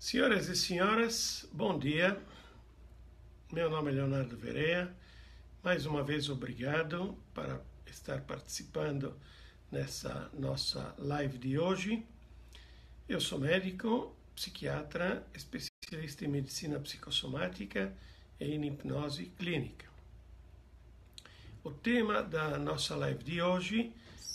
Senhoras e senhores, bom dia. Meu nome é Leonardo Verea. Mais uma vez, obrigado por estar participando nessa nossa live de hoje. Eu sou médico, psiquiatra, especialista em medicina psicossomática e em hipnose clínica. O tema da nossa live de hoje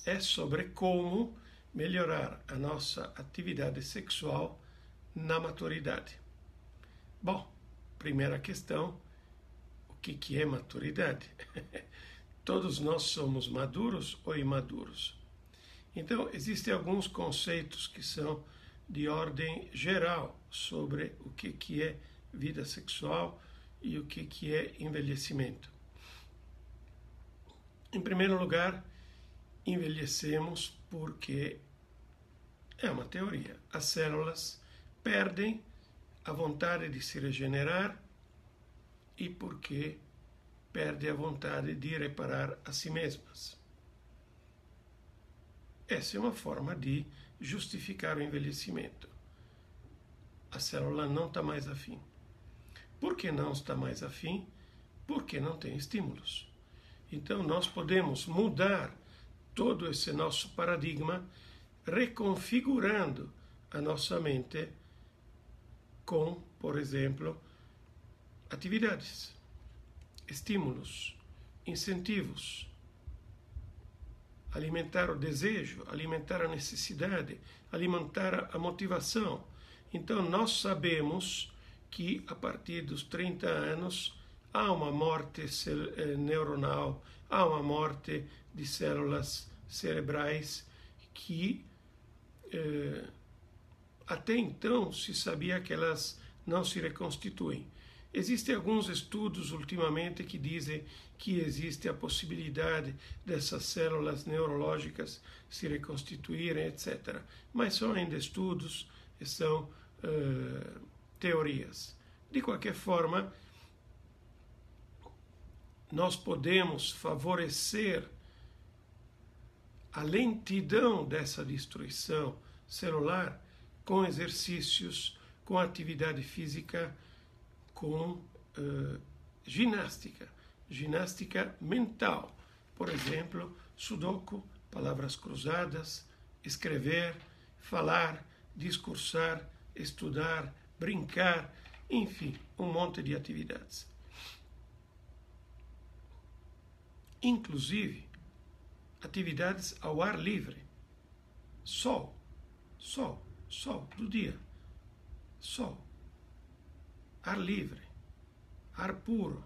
é sobre como melhorar a nossa atividade sexual na maturidade. Bom, primeira questão, o que é maturidade? Todos nós somos maduros ou imaduros? Então, existem alguns conceitos que são de ordem geral sobre o que é vida sexual e o que é envelhecimento. Em primeiro lugar, envelhecemos porque é uma teoria. As células perdem a vontade de se regenerar e porque perdem a vontade de reparar a si mesmas. Essa é uma forma de justificar o envelhecimento. A célula não está mais afim. Por que não está mais afim? Porque não tem estímulos. Então nós podemos mudar todo esse nosso paradigma reconfigurando a nossa mente com, por exemplo, atividades, estímulos, incentivos, alimentar o desejo, alimentar a necessidade, alimentar a motivação. Então nós sabemos que a partir dos 30 anos há uma morte neuronal, há uma morte de células cerebrais que até então se sabia que elas não se reconstituem. Existem alguns estudos ultimamente que dizem que existe a possibilidade dessas células neurológicas se reconstituírem, etc. Mas são ainda estudos e são teorias. De qualquer forma, nós podemos favorecer a lentidão dessa destruição celular com exercícios, com atividade física, com ginástica mental. Por exemplo, sudoku, palavras cruzadas, escrever, falar, discursar, estudar, brincar, enfim, um monte de atividades. Inclusive, atividades ao ar livre. Sol do dia, sol, ar livre, ar puro,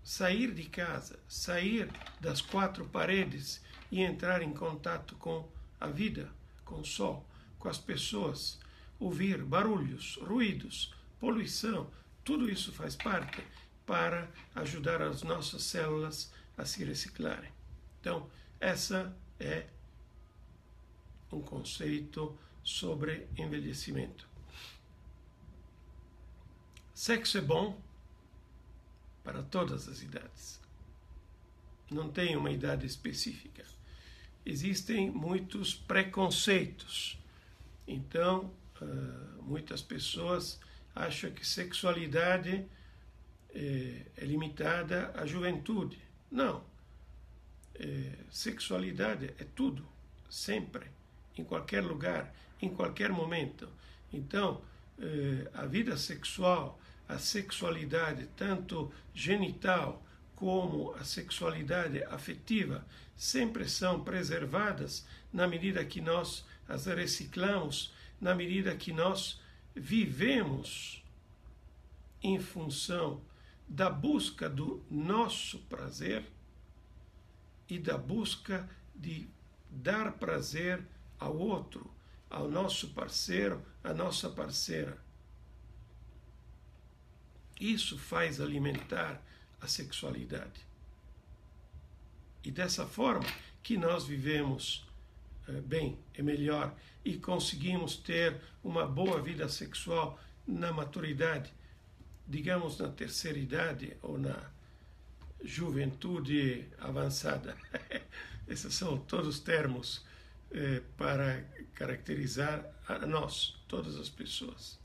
sair de casa, sair das quatro paredes e entrar em contato com a vida, com o sol, com as pessoas, ouvir barulhos, ruídos, poluição, tudo isso faz parte para ajudar as nossas células a se reciclarem. Então, essa é um conceito sobre envelhecimento. Sexo é bom para todas as idades. Não tem uma idade específica. Existem muitos preconceitos. Então, muitas pessoas acham que sexualidade é limitada à juventude. Não. Sexualidade é tudo, sempre, em qualquer lugar, em qualquer momento. Então, a vida sexual, a sexualidade, tanto genital como a sexualidade afetiva, sempre são preservadas na medida que nós as reciclamos, na medida que nós vivemos em função da busca do nosso prazer e da busca de dar prazer ao outro, ao nosso parceiro, à nossa parceira. Isso faz alimentar a sexualidade. E dessa forma que nós vivemos bem e melhor e conseguimos ter uma boa vida sexual na maturidade, digamos na terceira idade ou na juventude avançada. Esses são todos termos para caracterizar a nós, todas as pessoas.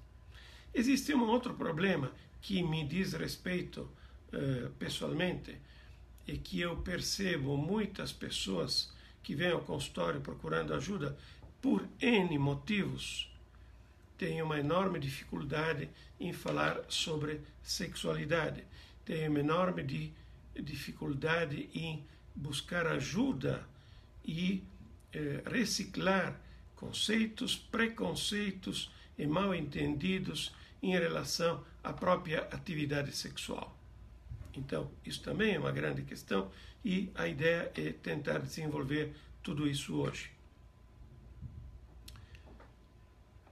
Existe um outro problema que me diz respeito pessoalmente, e que eu percebo muitas pessoas que vêm ao consultório procurando ajuda por N motivos, têm uma enorme dificuldade em falar sobre sexualidade, têm uma enorme dificuldade em buscar ajuda e reciclar conceitos, preconceitos e mal entendidos em relação à própria atividade sexual. Então, isso também é uma grande questão e a ideia é tentar desenvolver tudo isso hoje.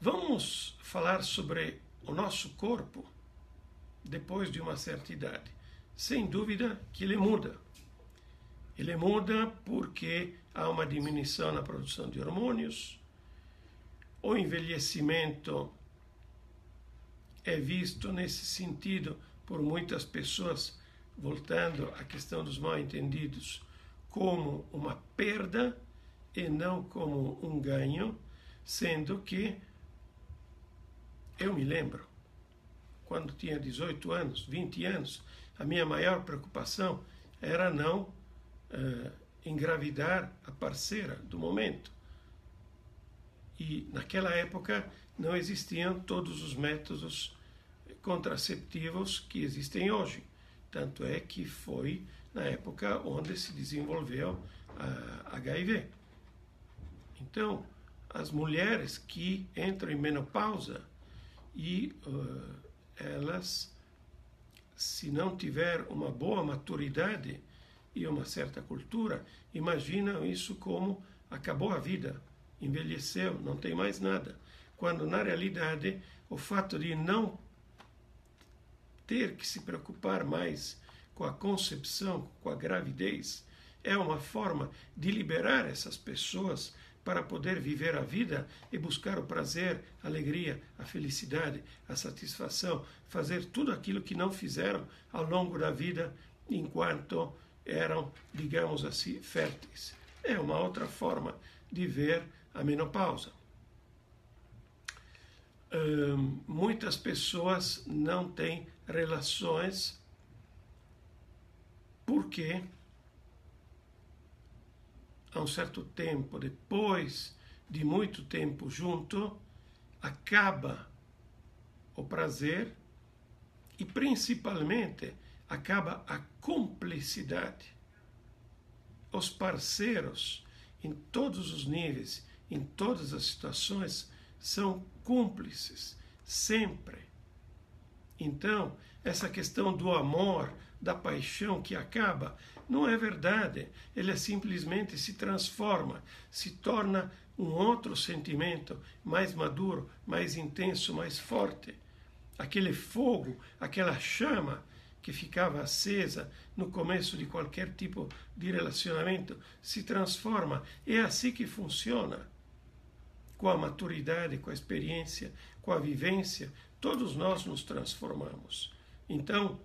Vamos falar sobre o nosso corpo depois de uma certa idade. Sem dúvida que ele muda. Ele muda porque há uma diminuição na produção de hormônios, o envelhecimento é visto nesse sentido por muitas pessoas, voltando à questão dos mal-entendidos, como uma perda e não como um ganho, sendo que eu me lembro, quando tinha 18 anos, 20 anos, a minha maior preocupação era não engravidar a parceira do momento. E naquela época não existiam todos os métodos contraceptivos que existem hoje. Tanto é que foi na época onde se desenvolveu a HIV. Então, as mulheres que entram em menopausa e elas, se não tiver uma boa maturidade e uma certa cultura, imaginam isso como acabou a vida, envelheceu, não tem mais nada. Quando, na realidade, o fato de não ter que se preocupar mais com a concepção, com a gravidez, é uma forma de liberar essas pessoas para poder viver a vida e buscar o prazer, a alegria, a felicidade, a satisfação, fazer tudo aquilo que não fizeram ao longo da vida enquanto eram, digamos assim, férteis. É uma outra forma de ver a menopausa. Muitas pessoas não têm relações porque a um certo tempo, depois de muito tempo junto, acaba o prazer e principalmente acaba a cumplicidade. Os parceiros, em todos os níveis, em todas as situações, são cúmplices, sempre. Então, essa questão do amor, da paixão que acaba, não é verdade. Ele simplesmente se transforma, se torna um outro sentimento mais maduro, mais intenso, mais forte. Aquele fogo, aquela chama que ficava acesa no começo de qualquer tipo de relacionamento, se transforma. É assim que funciona. Com a maturidade, com a experiência, com a vivência, todos nós nos transformamos. Então,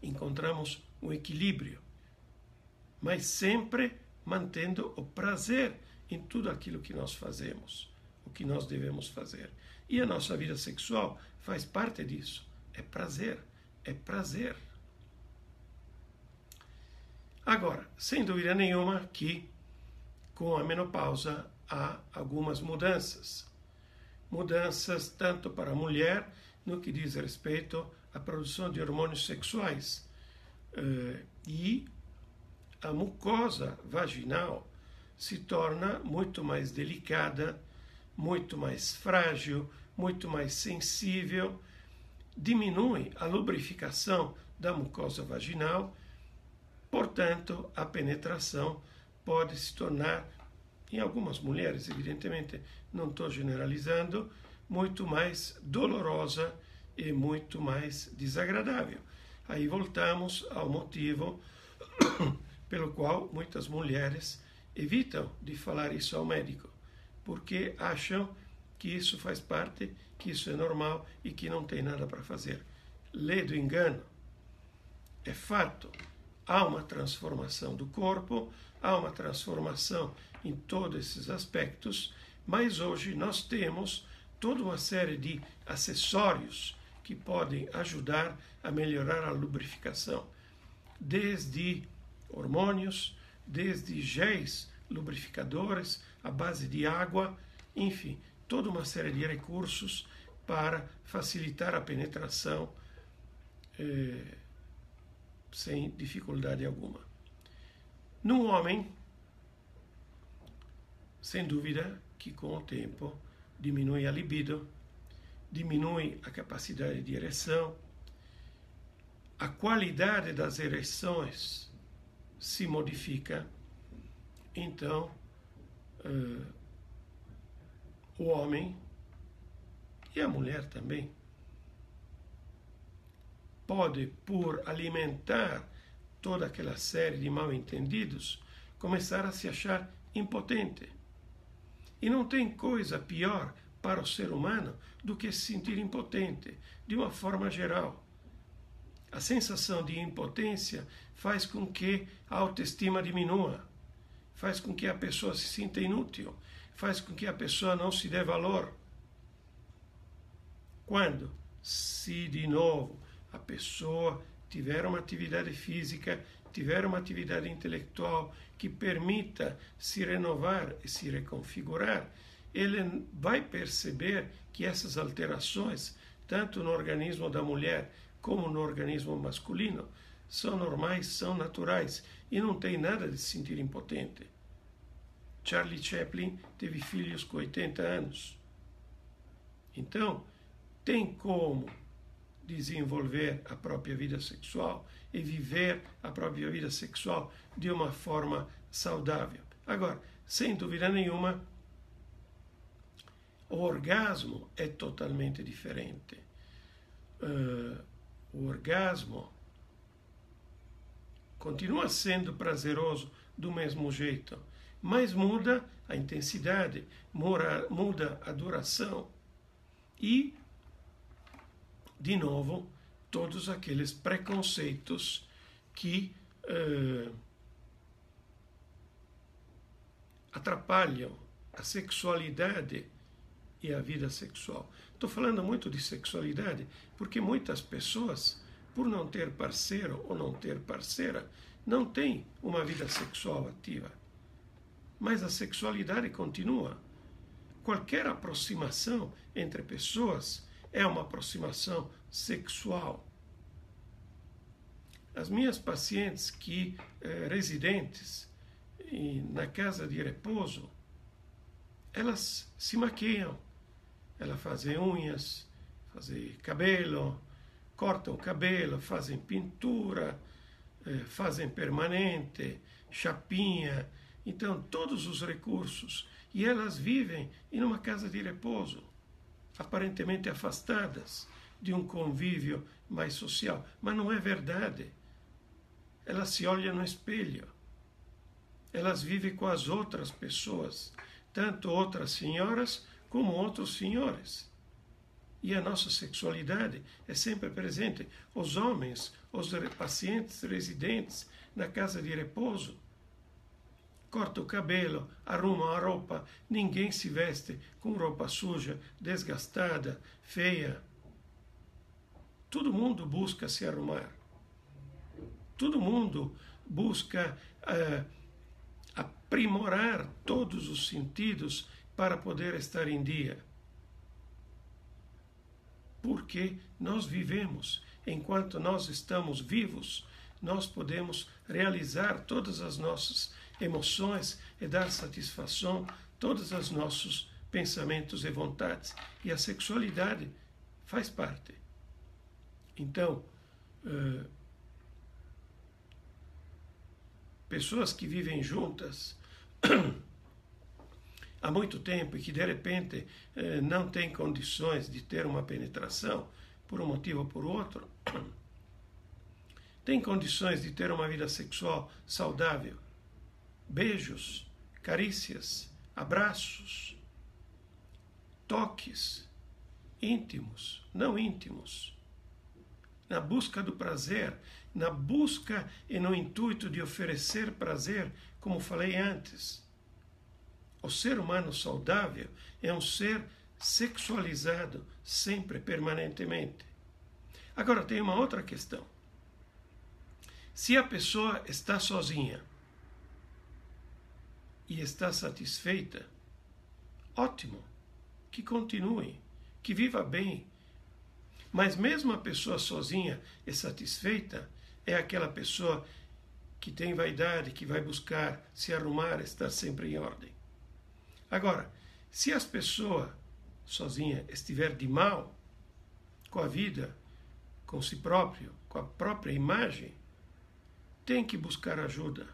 encontramos um equilíbrio, mas sempre mantendo o prazer em tudo aquilo que nós fazemos, o que nós devemos fazer. E a nossa vida sexual faz parte disso. É prazer, é prazer. Agora, sem dúvida nenhuma que com a menopausa há algumas mudanças. Mudanças tanto para a mulher no que diz respeito à produção de hormônios sexuais. E a mucosa vaginal se torna muito mais delicada, muito mais frágil, muito mais sensível, diminui a lubrificação da mucosa vaginal, portanto, a penetração pode se tornar, em algumas mulheres, evidentemente, não estou generalizando, muito mais dolorosa e muito mais desagradável. Aí voltamos ao motivo pelo qual muitas mulheres evitam de falar isso ao médico, porque acham que isso faz parte, que isso é normal e que não tem nada para fazer. Lê do engano. É fato. Há uma transformação do corpo, há uma transformação em todos esses aspectos, mas hoje nós temos toda uma série de acessórios que podem ajudar a melhorar a lubrificação, desde hormônios, desde géis lubrificadores, à base de água, enfim, toda uma série de recursos para facilitar a penetração sem dificuldade alguma. No homem, sem dúvida que com o tempo diminui a libido, diminui a capacidade de ereção, a qualidade das ereções se modifica, então o homem e a mulher também pode, por alimentar toda aquela série de mal-entendidos, começar a se achar impotente. E não tem coisa pior para o ser humano do que se sentir impotente, de uma forma geral. A sensação de impotência faz com que a autoestima diminua, faz com que a pessoa se sinta inútil, faz com que a pessoa não se dê valor. Quando, se de novo a pessoa tiver uma atividade física, tiver uma atividade intelectual que permita se renovar e se reconfigurar, ele vai perceber que essas alterações, tanto no organismo da mulher como no organismo masculino, são normais, são naturais e não tem nada de se sentir impotente. Charlie Chaplin teve filhos com 80 anos. Então, tem como desenvolver a própria vida sexual e viver a própria vida sexual de uma forma saudável. Agora, sem dúvida nenhuma, o orgasmo é totalmente diferente. O orgasmo continua sendo prazeroso do mesmo jeito, mas muda a intensidade, muda a duração e, de novo, todos aqueles preconceitos que atrapalham a sexualidade e a vida sexual. Estou falando muito de sexualidade porque muitas pessoas, por não ter parceiro ou não ter parceira, não têm uma vida sexual ativa. Mas a sexualidade continua. Qualquer aproximação entre pessoas é uma aproximação sexual. As minhas pacientes residentes na casa de repouso, elas se maquiam, elas fazem unhas, fazem cabelo, cortam o cabelo, fazem pintura, fazem permanente, chapinha, então todos os recursos. E elas vivem em uma casa de repouso, aparentemente afastadas de um convívio mais social. Mas não é verdade. Elas se olham no espelho. Elas vivem com as outras pessoas, tanto outras senhoras como outros senhores. E a nossa sexualidade é sempre presente. Os homens, os pacientes residentes na casa de repouso, corta o cabelo, arruma a roupa, ninguém se veste com roupa suja, desgastada, feia. Todo mundo busca se arrumar. Todo mundo busca aprimorar todos os sentidos para poder estar em dia. Porque nós vivemos, enquanto nós estamos vivos, nós podemos realizar todas as nossas emoções e dar satisfação a todos os nossos pensamentos e vontades. E a sexualidade faz parte. Então, pessoas que vivem juntas há muito tempo e que de repente não têm condições de ter uma penetração por um motivo ou por outro, têm condições de ter uma vida sexual saudável. Beijos, carícias, abraços, toques, íntimos, não íntimos, na busca do prazer, na busca e no intuito de oferecer prazer, como falei antes. O ser humano saudável é um ser sexualizado sempre, permanentemente. Agora tem uma outra questão. Se a pessoa está sozinha e está satisfeita, ótimo, que continue, que viva bem. Mas mesmo a pessoa sozinha e satisfeita é aquela pessoa que tem vaidade, que vai buscar se arrumar, estar sempre em ordem. Agora, se a pessoa sozinha estiver de mal com a vida, com si próprio, com a própria imagem, tem que buscar ajuda.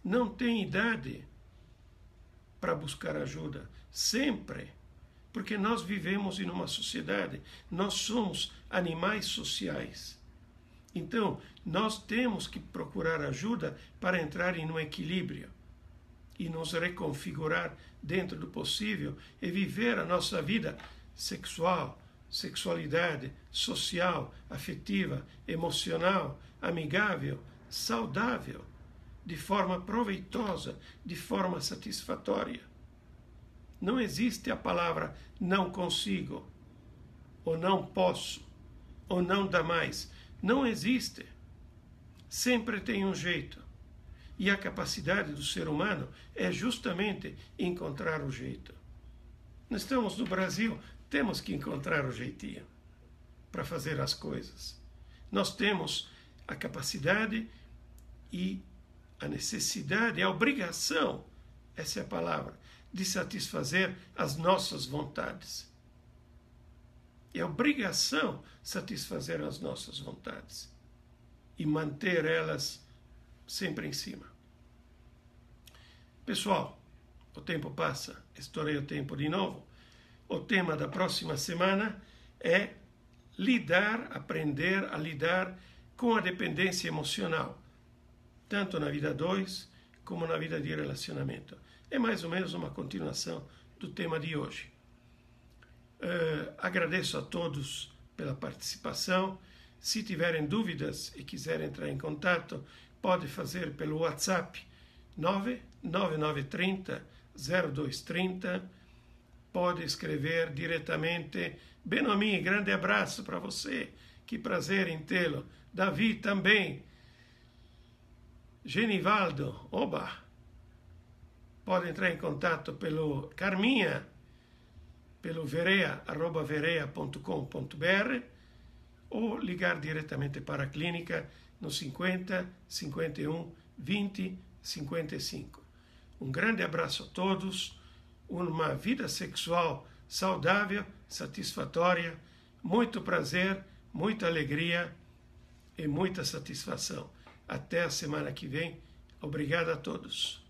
Não tem idade para buscar ajuda, sempre, porque nós vivemos em uma sociedade, nós somos animais sociais. Então, nós temos que procurar ajuda para entrar em um equilíbrio e nos reconfigurar dentro do possível e viver a nossa vida sexual, sexualidade, social, afetiva, emocional, amigável, saudável, de forma proveitosa, de forma satisfatória. Não existe a palavra não consigo, ou não posso, ou não dá mais. Não existe. Sempre tem um jeito. E a capacidade do ser humano é justamente encontrar o jeito. Nós estamos no Brasil, temos que encontrar o jeitinho para fazer as coisas. Nós temos a capacidade e a necessidade, a obrigação, essa é a palavra, de satisfazer as nossas vontades. É obrigação satisfazer as nossas vontades e manter elas sempre em cima. Pessoal, o tempo passa, estourei o tempo de novo. O tema da próxima semana é aprender a lidar com a dependência emocional, tanto na vida 2 como na vida de relacionamento. É mais ou menos uma continuação do tema de hoje. Agradeço a todos pela participação. Se tiverem dúvidas e quiserem entrar em contato, pode fazer pelo WhatsApp 99930 0230. Pode escrever diretamente. Benomi, grande abraço para você. Que prazer em tê-lo. Davi também. Genivaldo, oba. Pode entrar em contato pelo Carminha, pelo verea@verea.com.br ou ligar diretamente para a clínica no 50 51 20 55. Um grande abraço a todos, uma vida sexual saudável, satisfatória, muito prazer, muita alegria e muita satisfação. Até a semana que vem. Obrigado a todos.